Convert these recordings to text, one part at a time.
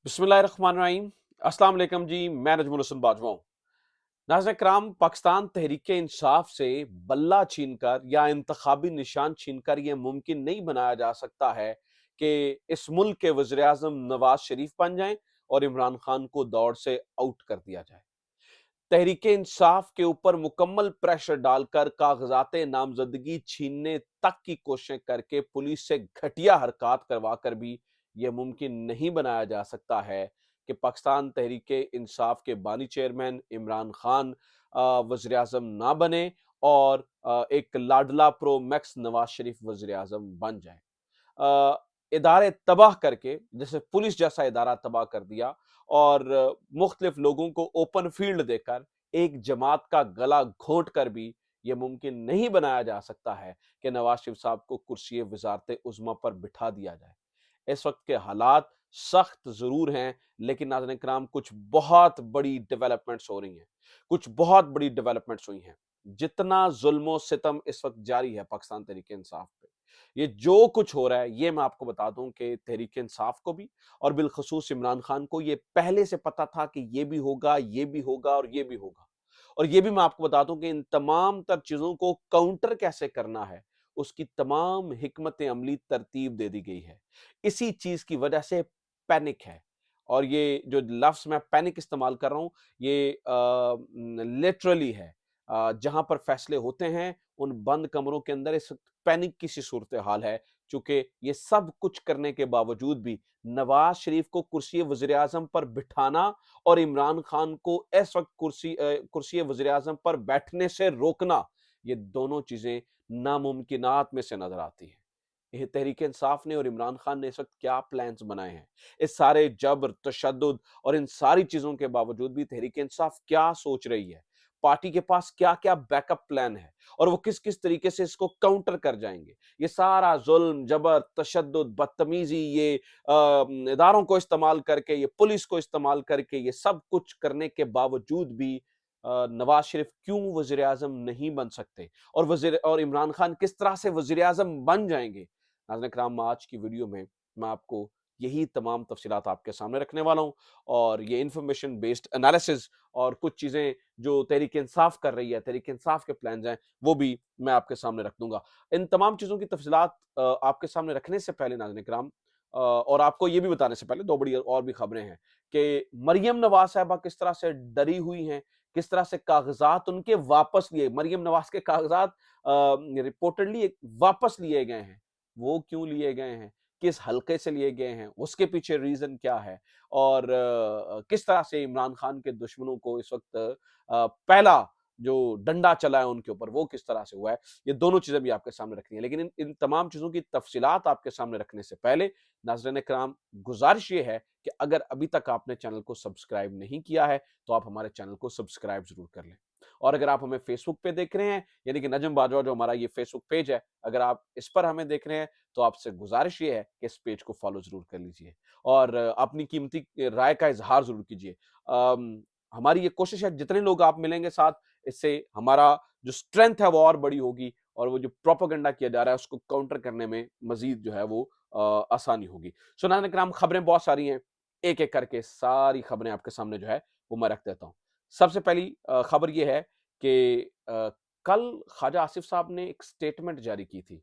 बिस्मिल्लाहिर्रहमानिर्रहीम। अस्सलाम वालेकुम जी, मैं नजमुल हसन बाजवा हूं। नाज़रीन कराम, पाकिस्तान तहरीक इंसाफ से बल्ला छीनकर या इंतखाबी निशान छीनकर यह मुमकिन नहीं बनाया जा सकता है कि इस मुल्क के वज़ीर आज़म नवाज शरीफ बन जाएं और इमरान खान को दौड़ से आउट कर दिया जाए। तहरीक इंसाफ के ऊपर मुकम्मल प्रेशर डालकर कागजात नामजदगी छीनने तक की कोशिश करके पुलिस से घटिया हरकत करवाकर भी यह मुमकिन नहीं बनाया जा सकता है कि पाकिस्तान तहरीक इंसाफ के बानी चेयरमैन इमरान खान वज़ीर आज़म ना बने और एक लाडला प्रो मैक्स नवाज शरीफ वज़ीर आज़म बन जाए। अ, इदारे तबाह करके, जैसे पुलिस जैसा इदारा तबाह कर दिया और मुख्तलिफ लोगों को ओपन फील्ड देकर एक जमात का गला घोंट कर भी यह मुमकिन नहीं बनाया जा सकता है कि नवाज शरीफ साहब को कुर्सी वजारत उज़्मा पर बिठा दिया जाए। इस वक्त के हालात सख्त जरूर हैं, लेकिन नाज़रीन कराम कुछ बहुत बड़ी डेवलपमेंट्स हो रही हैं, कुछ बहुत बड़ी डेवलपमेंट्स हुई हैं। जितना जुल्म सितम इस वक्त जारी है पाकिस्तान तहरीक इंसाफ पे, ये जो कुछ हो रहा है, ये मैं आपको बता दूं कि तहरीक इंसाफ को भी और बिलखसूस इमरान खान को ये पहले से पता था कि ये भी होगा, ये भी होगा और ये भी होगा। और ये भी मैं आपको बता दूं कि इन तमाम तर चीजों को काउंटर कैसे करना है, उसकी तमाम हिकमत अमली तरतीब दे दी गई है। इसी चीज की वजह से पैनिक है। और ये जो लफ्ज मैं पैनिक इस्तेमाल कर रहा हूं, ये लिटरली है। जहां पर फैसले होते हैं, उन बंद कमरों के अंदर इस पैनिक की सी सूरत हाल है। चूंकि ये सब कुछ करने के बावजूद भी नवाज शरीफ को कुर्सी वजीर आजम पर बिठाना और इमरान खान को इस वक्त कुर्सी वजीर आजम पर बैठने से रोकना, ये दोनों चीजें नामुमकिनात में से नजर आती है। ये तहरीक इंसाफ ने और इमरान खान ने इस वक्त क्या प्लान्स बनाए हैं, इस सारे जबर तशद्दुद और इन सारी चीजों के बावजूद भी तहरीक इंसाफ क्या सोच रही है, पार्टी के पास क्या क्या बैकअप प्लान है और वो किस किस तरीके से इसको काउंटर कर जाएंगे। ये सारा जुल्म जबर तशद्दुद बदतमीजी, ये इदारों को इस्तेमाल करके, ये पुलिस को इस्तेमाल करके, ये सब कुछ करने के बावजूद भी नवाज शरीफ क्यों वजीर आजम नहीं बन सकते और वजीर और इमरान खान किस तरह से वजीर आजम बन जाएंगे। नाज़रीन कराम, आज की वीडियो में मैं आपको यही तमाम तफसीलात आपके सामने रखने वाला हूँ और ये इंफॉर्मेशन बेस्ड एनालिसिस और कुछ चीज़ें जो तहरीक इंसाफ कर रही है, तहरीक इंसाफ के प्लान हैं, वो भी मैं आपके सामने रख दूंगा। इन तमाम चीज़ों की तफसीलात आपके सामने रखने से पहले नाज़रीन कराम, और आपको ये भी बताने से पहले दो बड़ी और भी खबरें हैं कि मरियम नवाज साहबा किस तरह से डरी हुई हैं, किस तरह से कागजात उनके वापस लिए, मरियम नवाज के कागजात रिपोर्टेडली वापस लिए गए हैं। वो क्यों लिए गए हैं, किस हल्के से लिए गए हैं, उसके पीछे रीजन क्या है और किस तरह से इमरान खान के दुश्मनों को इस वक्त पहला जो डंडा चला है उनके ऊपर, वो किस तरह से हुआ है, ये दोनों चीजें भी आपके सामने रखनी है। लेकिन इन तमाम चीजों की तफसीलात आपके सामने रखने से पहले नाज़रीन कराम, गुजारिश ये है कि अगर अभी तक आपने चैनल को सब्सक्राइब नहीं किया है तो आप हमारे चैनल को सब्सक्राइब जरूर कर लें। और अगर आप हमें फेसबुक पे देख रहे हैं, यानी कि नजम बाजवा जो हमारा ये फेसबुक पेज है, अगर आप इस पर हमें देख रहे हैं तो आपसे गुजारिश ये है कि इस पेज को फॉलो जरूर कर लीजिए और अपनी कीमती राय का इजहार जरूर कीजिए। हमारी ये कोशिश है, जितने लोग आप मिलेंगे साथ, इससे हमारा जो स्ट्रेंथ है वो और बड़ी होगी और वो जो प्रोपेगेंडा किया जा रहा है उसको काउंटर करने में मजीद जो है वो आसानी होगी। सुनाने कराम, खबरें बहुत सारी हैं, एक एक करके सारी खबरें आपके सामने जो है वो मैं रख देता हूँ। सबसे पहली खबर ये है कि कल ख्वाजा आसिफ साहब ने एक स्टेटमेंट जारी की थी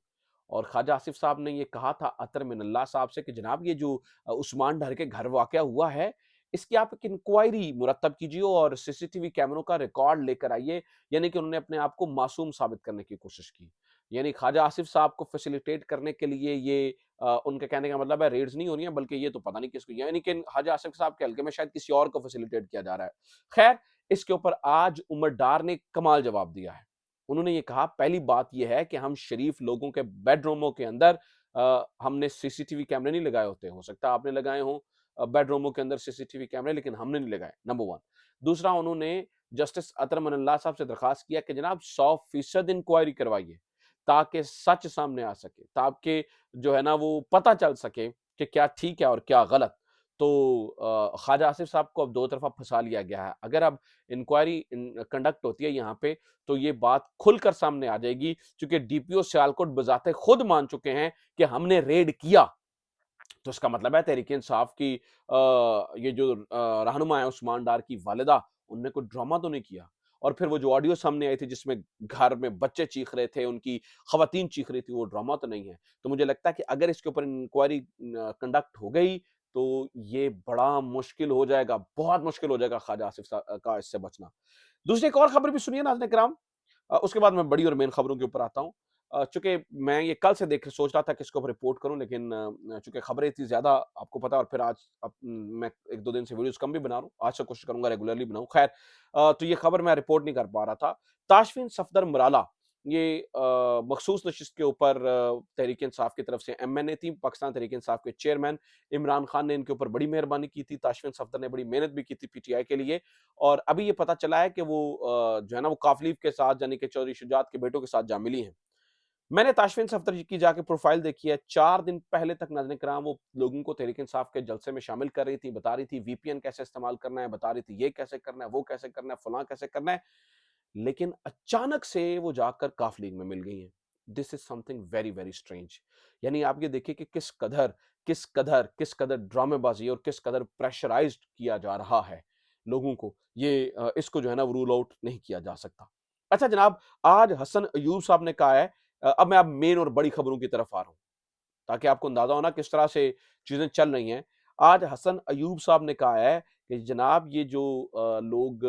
और ख्वाजा आसिफ साहब ने ये कहा था अतर मिनल्लाह साहब से कि जनाब, ये जो उस्मान डर के घर वाकया हुआ है, इसकी आप एक इंक्वायरी मुरतब कीजिए और सीसीटीवी कैमरों का रिकॉर्ड लेकर आइए। यानी कि उन्होंने अपने आप को मासूम साबित करने की कोशिश की। यानी ख्वाजा आसिफ साहब को फैसिलिटेट करने के लिए ये उनके कहने का मतलब है रेड्स नहीं हो रही हैं, बल्कि ये तो पता नहीं किसको, यानी कि ख्वाजा आसिफ साहब के हल्के में शायद किसी और को फैसिलिटेट किया जा रहा है। खैर, इसके ऊपर आज उमर डार ने कमाल जवाब दिया है। उन्होंने ये कहा, पहली बात ये है कि हम शरीफ लोगों के बेडरूमों के अंदर हमने सीसीटीवी कैमरे नहीं लगाए होते, हो सकता है आपने लगाए हों बेडरूमों के अंदर सीसीटीवी कैमरे, लेकिन हमने नहीं लगाए, नंबर वन। दूसरा, उन्होंने जस्टिस अतर मनल्लाह साहब से दरखास्त किया कि जनाब 100% इंक्वायरी करवाइए ताकि सच सामने आ सके, ताकि जो है ना वो पता चल सके कि क्या ठीक है और क्या गलत। तो ख्वाजा आसिफ साहब को अब दो तरफा फंसा लिया गया है। अगर अब इंक्वायरी कंडक्ट होती है यहाँ पे तो ये बात खुलकर सामने आ जाएगी, क्योंकि डीपीओ सियालकोट बजाते खुद मान चुके हैं कि हमने रेड किया। तो इसका मतलब है तहरीक-ए-इंसाफ की ये जो रहनुमा है उस्मान डार की वालिदा, उनने कोई ड्रामा तो नहीं किया। और फिर वो जो ऑडियो सामने आई थी जिसमें घर में बच्चे चीख रहे थे, उनकी ख़वातीन चीख रही थी, वो ड्रामा तो नहीं है। तो मुझे लगता है कि अगर इसके ऊपर इंक्वायरी कंडक्ट हो गई, तो ये बड़ा मुश्किल हो जाएगा, बहुत मुश्किल हो जाएगा ख्वाजा आसिफ का इससे बचना। दूसरी एक और खबर भी सुनिए नाज़रीन किराम। उसके बाद मैं बड़ी और मेन खबरों के ऊपर आता हूँ। चूँकि मैं ये कल से देख सोच रहा था कि इसके ऊपर रिपोर्ट करूँ, लेकिन चूँकि खबरें इतनी ज़्यादा आपको पता है, और फिर आज मैं 1-2 दिन से वीडियोज़ कम भी बना रहा हूँ। आज से कोशिश करूँगा रेगुलरली बनाऊँ। ख़ैर, तो ये खबर मैं रिपोर्ट नहीं कर पा रहा था। ताशफीन सफदर मराला, ये मखसूस नशिस्त के ऊपर तहरीक-ए-इंसाफ की तरफ से एमएनए थी, पाकिस्तान तहरीक-ए-इंसाफ के चेयरमैन इमरान खान ने इनके ऊपर बड़ी मेहरबानी की थी। ताशफीन सफदर ने बड़ी मेहनत भी की थी पीटीआई के लिए, और अभी ये पता चला है कि वो जो है ना, वो काफलीफ के साथ, यानी कि चौधरी शुजात के बेटों के साथ जा मिली हैं। मैंने ताशफीन सफदर जी की जाके प्रोफाइल देखी है। 4 दिन पहले तक नाज़रीन किराम वो लोगों को तहरीक-ए-इंसाफ के जलसे में शामिल कर रही थी, बता रही थी वीपीएन कैसे इस्तेमाल करना है, बता रही थी ये कैसे करना है, वो कैसे करना है, फलाँ कैसे करना है। लेकिन अचानक से वो जाकर काफ लीग में मिल गई हैं। This is something very, very strange. यानी आप ये देखिए कि किस कदर ड्रामेबाज़ी और किस कदर प्रेशराइज़्ड किया जा रहा है लोगों को। ये इसको जो है ना, वो रूल आउट नहीं किया जा सकता। अच्छा जनाब, आज हसन अय्यूब साहब ने कहा है, अब मैं मेन और बड़ी खबरों की तरफ आ रहा हूँ, ताकि आपको अंदाज़ा हो ना किस तरह से चीज़ें चल रही हैं। आज हसन अय्यूब साहब ने कहा है कि जनाब, ये जो लोग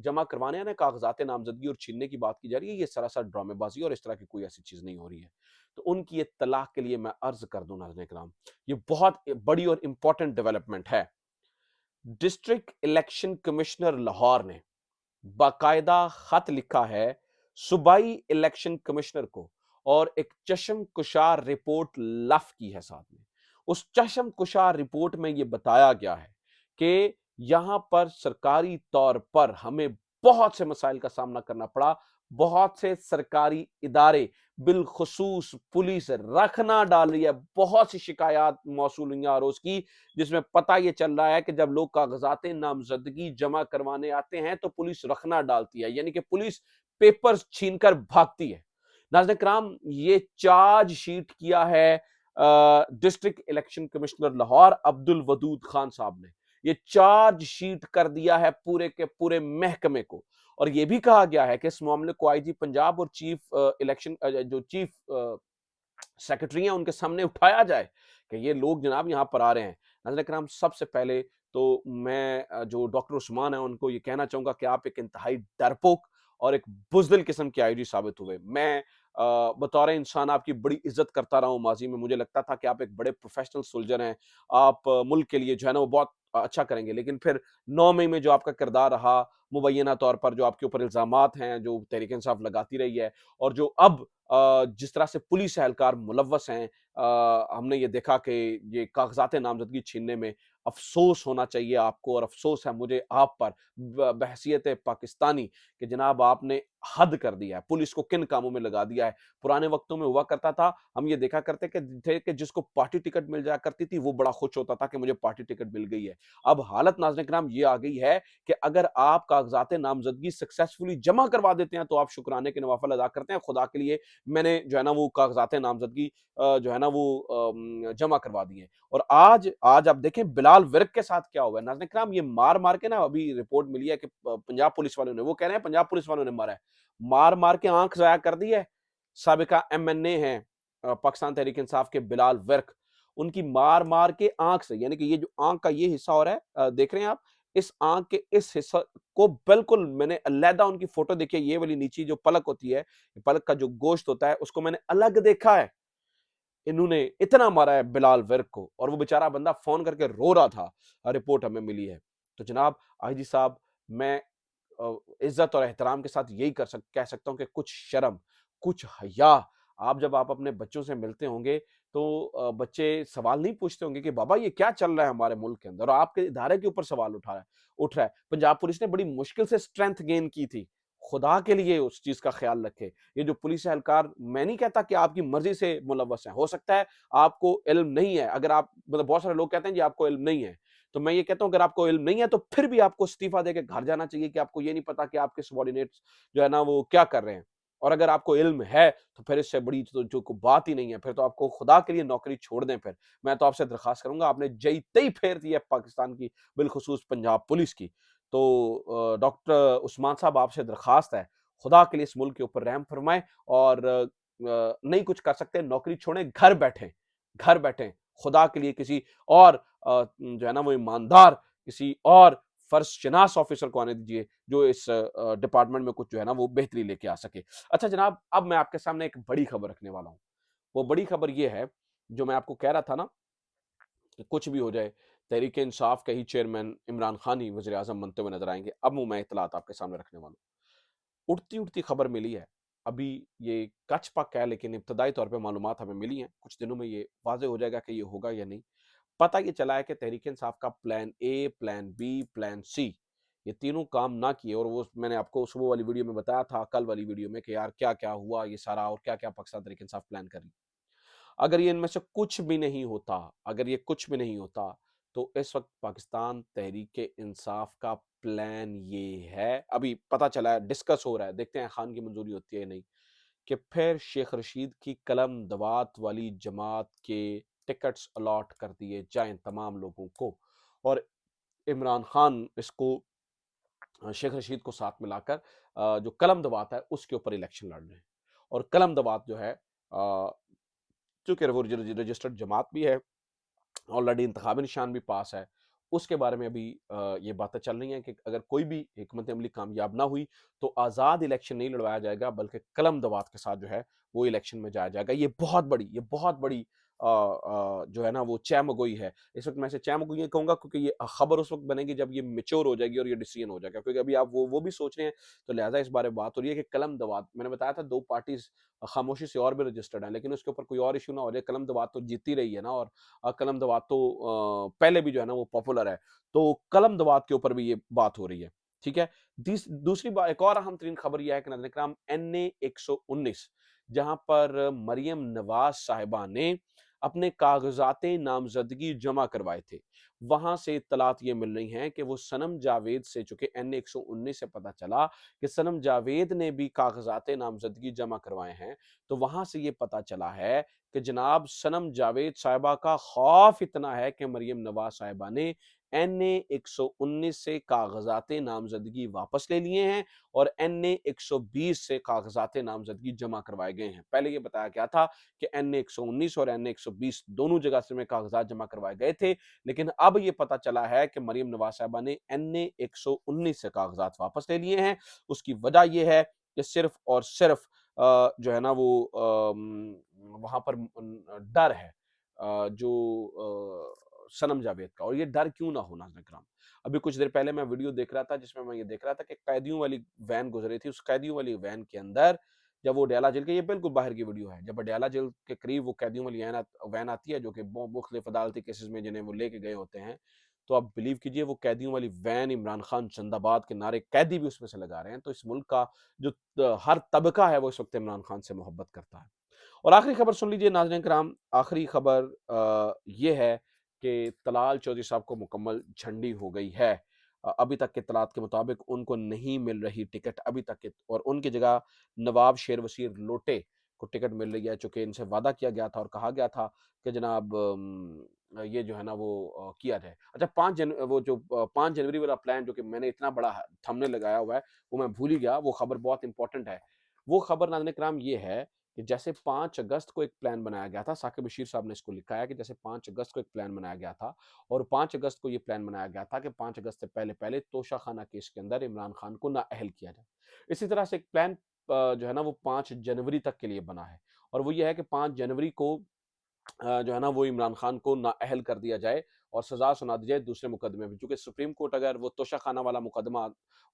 जमा करवाने हैं ना कागज़ात नामज़दगी और छीनने की बात की जा रही है, ये सरासर ड्रामेबाज़ी और इस तरह की कोई ऐसी चीज़ नहीं हो रही है। तो उनकी ये तलाक के लिए मैं अर्ज़ कर दूँ नाज़रीन किराम, ये बहुत बड़ी और इम्पोर्टेंट डेवलपमेंट है। डिस्ट्रिक्ट इलेक्शन कमिश्नर लाहौर ने बाकायदा खत लिखा है सूबाई इलेक्शन कमिश्नर को, और एक चश्म कुशार रिपोर्ट लफ की है साथ में। उस चश्म कुशार रिपोर्ट में यह बताया गया है कि यहां पर सरकारी तौर पर हमें बहुत से मसाइल का सामना करना पड़ा। बहुत से सरकारी इदारे, बिलखुसूस पुलिस रख ना डाल रही है। बहुत सी शिकायत मौसूल हुई आरोज की, जिसमें पता ये चल रहा है कि जब लोग कागजात नामजदगी जमा करवाने आते हैं तो पुलिस रखना डालती है, यानी कि पुलिस पेपर्स छीनकर भागती है। नाज़रीन किराम, ये चार्ज शीट किया है district election commissioner Lahore Abdul Wadood Khan साहब ने। ये चार्ज शीट कर दिया है पूरे के पूरे महकमे को, और ये भी कहा गया है कि इस मामले को आईजी पंजाब और चीफ इलेक्शन जो चीफ सेक्रेटरी हैं उनके सामने उठाया जाए कि ये लोग जनाब यहाँ पर आ रहे हैं। नाज़रीन किराम, सबसे पहले तो मैं जो डॉक्टर उस्मान है उनको ये कहना चाहूंगा कि आप एक इंतहाई डरपोक और एक बुज़दिल किस्म के आईजी साबित हुए। मैं बतौर इंसान आपकी बड़ी इज्जत करता रहा हूँ माजी में। मुझे लगता था कि आप एक बड़े प्रोफेशनल सोल्जर हैं, आप मुल्क के लिए जो है ना वो बहुत अच्छा करेंगे। लेकिन फिर 9 मई में जो आपका किरदार रहा, मुबैना तौर पर जो आपके ऊपर इल्ज़ामात हैं, जो तहरीक इंसाफ लगाती रही है, और जो अब जिस तरह से पुलिस एहलकार मुलव्वस हैं, हमने ये देखा कि ये कागजात नामजदगी छीनने में अफ़सोस होना चाहिए आपको, और अफ़सोस है मुझे आप पर बहैसियत पाकिस्तानी कि जनाब आपने हद कर दिया है, पुलिस को किन कामों में लगा दिया है। पुराने वक्तों में हुआ करता था, हम ये देखा करते कि जिसको पार्टी टिकट मिल जाया करती थी वो बड़ा खुश होता था कि मुझे पार्टी टिकट मिल गई है। अब हालत नाज़रीन किराम ये आ गई है कि अगर आप कागजात नामजदगी सक्सेसफुली जमा करवा देते हैं तो आप शुक्राने के नवाफिल अदा करते हैं। खुदा के लिए मैंने जो है ना वो कागजात नामजदगी जो है ना वो जमा करवा दिए। और आज आज आप देखें बिलाल विर्क के साथ क्या हुआ है। नाज़रीन किराम, ये मार के ना, अभी रिपोर्ट मिली है कि पंजाब पुलिस वालों ने, वो कह रहे हैं पंजाब पुलिस वालों ने मारा है। मार के आंख ज़ाया कर दी है। साबिका एमएनए हैं पाकिस्तान तहरीक इंसाफ के बिलाल विर्क, उनकी मार के आंख से, यानी कि ये जो आंख का ये हिस्सा हो रहा है, देख रहे हैं आप, इस आंख के इस हिस्सा को बिल्कुल मैंने अलहदा उनकी फोटो देखी है। ये वाली नीची जो पलक होती है, पलक का जो गोश्त होता है, उसको मैंने अलग देखा है। इन्होंने इतना मारा है बिलाल विर्क को, और वो बेचारा बंदा फोन करके रो रहा था। रिपोर्ट हमें मिली है। तो जनाब आईजी साहब, मैं इज्जत और एहतराम के साथ यही कह सकता हूं कि कुछ शर्म, कुछ हया, आप अपने बच्चों से मिलते होंगे तो बच्चे सवाल नहीं पूछते होंगे कि बाबा ये क्या चल रहा है हमारे मुल्क के अंदर, और आपके इदारे के ऊपर सवाल उठ रहा है। पंजाब पुलिस ने बड़ी मुश्किल से स्ट्रेंथ गेन की थी। खुदा के लिए उस चीज का ख्याल रखे। ये जो पुलिस एहलकार, मैं नहीं कहता कि आपकी मर्जी से मुलव्वस है, हो सकता है आपको इल्म नहीं है। अगर आप, मतलब बहुत सारे लोग कहते हैं जी आपको इल्म नहीं है, तो मैं ये कहता हूं अगर आपको इल्म नहीं है तो फिर भी आपको इस्तीफा देके घर जाना चाहिए कि आपको ये नहीं पता कि आपके सबॉर्डिनेट्स जो है ना वो क्या कर रहे हैं। और अगर आपको इल्म है तो फिर इससे बड़ी तो जो को बात ही नहीं है, फिर तो आपको खुदा के लिए नौकरी छोड़ दें फिर। मैं तो आपसे दरख्वास्त करूँगा, आपने जई-तई फेर दी है पाकिस्तान की, बिलखुसूस पंजाब पुलिस की। तो डॉक्टर उस्मान साहब आपसे दरख्वास्त है, खुदा के लिए इस मुल्क के ऊपर रहम फरमाएँ और नहीं कुछ कर सकते, नौकरी छोड़ें, घर बैठें, घर बैठें। खुदा के लिए किसी और जो है ना वो ईमानदार, किसी और फर्ज़शनास ऑफ़िसर को आने दीजिए, जो इस डिपार्टमेंट में कुछ जो है ना वो बेहतरी लेके आ सके। अच्छा जनाब, अब मैं आपके सामने एक बड़ी खबर रखने वाला हूँ। वो बड़ी खबर ये है, जो मैं आपको कह रहा था ना कि कुछ भी हो जाए, तहरीक-ए-इंसाफ के ही चेयरमैन इमरान खान ही वज़ीर-ए-आज़म बनते हुए नज़र आएँगे। अब वो मैं इत्तलात आपके सामने रखने वाला हूँ। उड़ती-उड़ती खबर मिली है। अभी ये कच-पक है, लेकिन इब्तदाई तौर पे मालूमात हमें मिली हैं। कुछ दिनों में ये वाज़ेह हो जाएगा कि ये होगा या नहीं। पता ये चला है कि तहरीक-ए-इंसाफ का plan A, plan B, plan C, ये तीनों काम ना किए और वो मैंने आपको सुबह वाली वीडियो में बताया था, कल वाली वीडियो में कि यार क्या-क्या हुआ ये सारा और क्या-क्या पाकिस्तान तहरीक-ए-इंसाफ प्लान कर रही। अगर ये इनमें से कुछ भी नहीं होता, अगर ये कुछ भी नहीं होता, तो इस वक़्त पाकिस्तान तहरीक-ए-इंसाफ का प्लान ये है, अभी पता चला है, डिस्कस हो रहा है, देखते हैं खान की मंज़ूरी होती है या नहीं, कि फिर शेख रशीद की कलम दवात वाली जमात के टिकट्स अलॉट कर दिए जाएँ तमाम लोगों को और इमरान खान इसको शेख रशीद को साथ मिलाकर जो कलम दवात है उसके ऊपर इलेक्शन लड़ रहे हैं। और कलम दवात जो है चूँकि वो रजिस्टर्ड जमात भी है, ऑलरेडी इंतखाबी निशान भी पास है। उसके बारे में अभी ये बातें चल रही हैं कि अगर कोई भी हिकमत अमली कामयाब ना हुई, तो आज़ाद इलेक्शन नहीं लड़वाया जाएगा, बल्कि कलम दवात के साथ जो है, वो इलेक्शन में जाया जाएगा। ये बहुत बड़ी जो है ना, वो चैमगोई है। इस वक़्त मैं इसे चैमगोई नहीं कहूँगा, क्योंकि ये खबर उस वक़्त बनेगी जब ये मैच्योर हो जाएगी और ये डिसीजन हो जाएगा। क्योंकि अभी आप वो भी सोच रहे हैं, तो लिहाज़ा इस बारे में बात हो रही है कि कलम दवात, मैंने बताया था 2 पार्टीज़ खामोशी से और भी रजिस्टर्ड हैं, लेकिन उसके ऊपर कोई और इश्यू ना हो जाए। कलम दवात तो जीती रही है ना, और कलम दवात तो पहले भी जो है ना वो पॉपुलर है। तो कलम दवात के ऊपर भी ये बात हो रही है, ठीक है? दूसरी बा एक और अहम तरीन खबर ये है कि नाज़रीन-ए-किराम, एनए 119, जहाँ पर मरियम नवाज़ साहिबा ने अपने कागज़ात-ए नामज़दगी जमा करवाए थे। वहाँ से इत्तलात ये मिल रही हैं कि वो सनम जावेद से, चूँकि एनए 119 से पता चला कि सनम जावेद ने भी कागज़ात-ए नामज़दगी जमा करवाए हैं, तो वहाँ से ये पता चला है कि जनाब सनम जावेद साहिबा का खौफ इतना है कि मरियम नवाज साहिबा ने एनए 119 से कागजात नामजदगी वापस ले लिए हैं और एनए 120 से कागजात नामजदगी जमा करवाए गए हैं। पहले ये बताया गया था कि एनए 119 और एनए 120 दोनों जगह से में कागजात जमा करवाए गए थे, लेकिन अब ये पता चला है कि मरियम नवाज साहिबा ने एनए 119 से कागजात वापस ले लिए हैं। उसकी वजह यह है कि सिर्फ और सिर्फ जो है ना वो वहाँ पर डर है जो सनम जावेद का। और ये डर क्यों ना हो नाज़रीन इकराम, अभी कुछ देर पहले मैं वीडियो देख रहा था जिसमें मैं ये देख रहा था कि कैदियों वाली वैन गुजरी थी। उस कैदियों वाली वैन के अंदर जब वो अडयाला जेल के, ये बिल्कुल बाहर की वीडियो है, जब अडयाला जेल के करीब वो कैदियों वाली वैन आती है जो कि मुख्तलिफ अदालती केसेस में जिन्हें वो लेके गए होते हैं, तो आप बिलीव कीजिए वो कैदियों वाली वैन, इमरान खान जिंदाबाद के नारे कैदी भी उसमें से लगा रहे हैं। तो इस मुल्क का जो हर तबका है वो इस वक्त इमरान खान से मोहब्बत करता है। और आखिरी खबर सुन लीजिए नाज़रीन कराम, आखिरी खबर ये है कि तलाल चौधरी साहब को मुकम्मल झंडी हो गई है। अभी तक के इत्तलात के मुताबिक उनको नहीं मिल रही टिकट अभी तक के, और उनकी जगह नवाब शेर वसीर लोटे को टिकट मिल रही है, चूँकि इनसे वादा किया गया था और कहा गया था कि जनाब ये जो है ना वो किया जाए। अच्छा 5 जनवरी वाला प्लान जो कि मैंने इतना बड़ा थंबनेल लगाया हुआ है, वो मैं भूल ही गया, वो खबर बहुत इंपॉर्टेंट है। वो खबर नाज़रीन कराम ये है कि जैसे 5 अगस्त को एक प्लान बनाया गया था, साकिब बशीर साहब ने इसको लिखा है कि जैसे 5 अगस्त को एक प्लान बनाया गया था और 5 अगस्त को ये प्लान बनाया गया था कि 5 अगस्त से पहले-पहले तोशाखाना केस के अंदर इमरान खान को नाअहल किया जाए। इसी तरह से एक प्लान जो है ना वो 5 जनवरी तक के लिए बना है और वो ये है कि 5 जनवरी को जो है ना वो इमरान खान को नाअहल कर दिया जाए और सजा सुना दी जाए दूसरे मुकदमे में, क्योंकि सुप्रीम कोर्ट अगर वो तोशाखाना वाला मुकदमा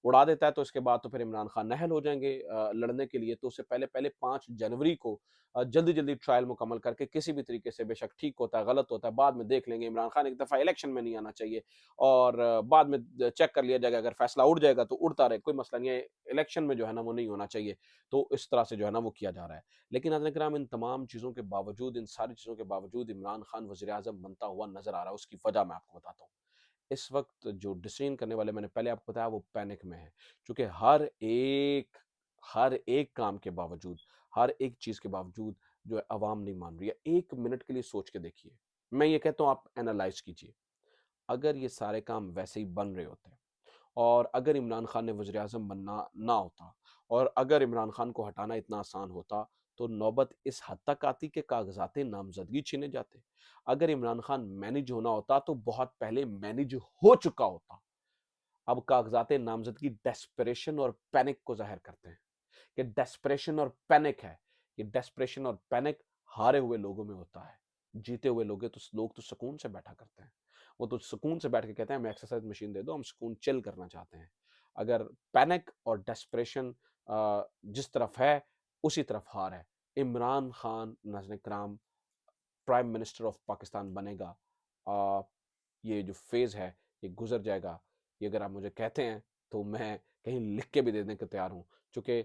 उड़ा देता है तो इसके बाद तो फिर इमरान खान नाअहल हो जाएंगे लड़ने के लिए। तो उससे पहले पहले 5 जनवरी को जल्दी जल्दी ट्रायल मुकम्मल करके किसी भी तरीके से, बेशक ठीक होता है गलत होता है बाद में देख लेंगे, इमरान खान एक दफ़ा इलेक्शन में नहीं आना चाहिए और बाद में चेक कर लिया जाएगा, अगर फैसला उड़ जाएगा तो उड़ता रहे, कोई मसला नहीं है, इलेक्शन में जो है ना वो नहीं होना चाहिए। तो इस तरह से जो है ना वो किया जा रहा है। लेकिन नाज़रीन किराम, इन तमाम चीज़ों के बावजूद, इन सारी चीज़ों के बावजूद इमरान खान वज़ीर-ए-आज़म बनता हुआ नज़र आ रहा है। उसकी वजह मैं आपको बताता हूँ। इस वक़्त जो डिसीज़न करने वाले, मैंने पहले आपको बताया, वो पैनिक में है। चूँकि हर एक काम के बावजूद, हर एक चीज़ के बावजूद जो है अवाम नहीं मान रही है। 1 मिनट के लिए सोच के देखिए। मैं ये कहता हूँ आप एनालाइज़ कीजिए। अगर ये सारे काम वैसे ही बन रहे होते और अगर इमरान खान ने वज़ीर-ए-आज़म बनना ना होता और अगर इमरान खान को हटाना इतना आसान होता, तो नौबत इस हद तक आती कि कागज़ात नामज़दगी छीने जाते। अगर इमरान खान मैनेज होना होता, तो बहुत पहले मैनेज हो चुका होता। अब कागज़ात नामज़दगी डेस्परेशन और पैनिक को ज़ाहिर करते हैं कि डेस्परेशन और पैनिक है। ये डेस्परेशन और पैनिक हारे हुए लोगों में होता है। जीते हुए लोग तो सुकून से बैठा करते हैं। वो तो सुकून से बैठ के कहते हैं हमें एक्सरसाइज़ मशीन दे दो, हम सुकून चिल करना चाहते हैं। अगर पैनिक और डेस्परेशन जिस तरफ है, उसी तरफ हार है। इमरान खान नाज़रीन इकराम प्राइम मिनिस्टर ऑफ पाकिस्तान बनेगा। अ, ये जो फ़ेज़ है, ये गुज़र जाएगा। ये अगर आप मुझे कहते हैं, तो मैं कहीं लिख के भी देने को तैयार हूँ। चूँकि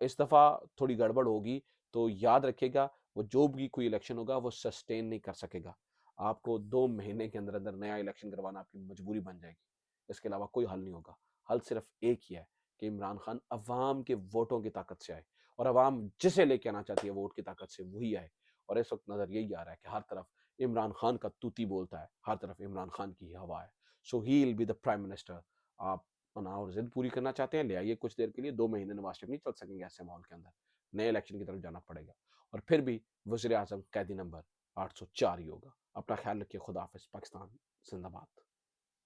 इस दफ़ा थोड़ी गड़बड़ होगी, तो याद रखिएगा, वो जो भी कोई इलेक्शन होगा, वो सस्टेन नहीं कर सकेगा। आपको 2 महीने के अंदर-अंदर नया इलेक्शन करवाना आपकी मजबूरी बन जाएगी। इसके अलावा कोई हल नहीं होगा। हल सिर्फ़ एक ही है कि इमरान खान अवाम के वोटों की ताकत से आए और अवाम जिसे लेके आना चाहती है वोट की ताकत से, वही आए। और इस वक़्त नज़र यही आ रहा है कि हर तरफ इमरान खान का तूती बोलता है, हर तरफ इमरान खान की ही हवा है। So he will be the prime minister. आप और ज़िद पूरी करना चाहते हैं, ले आइए कुछ देर के लिए, 2 महीने नवाज़ शरीफ नहीं चल सकेंगे ऐसे माहौल के अंदर। नए इलेक्शन की तरफ जाना पड़ेगा और फिर भी वज़ीर-ए-आज़म कैदी नंबर 804 ही होगा। अपना ख़्याल रखिए, खुदा हाफ़िज़, पाकिस्तान ज़िंदाबाद।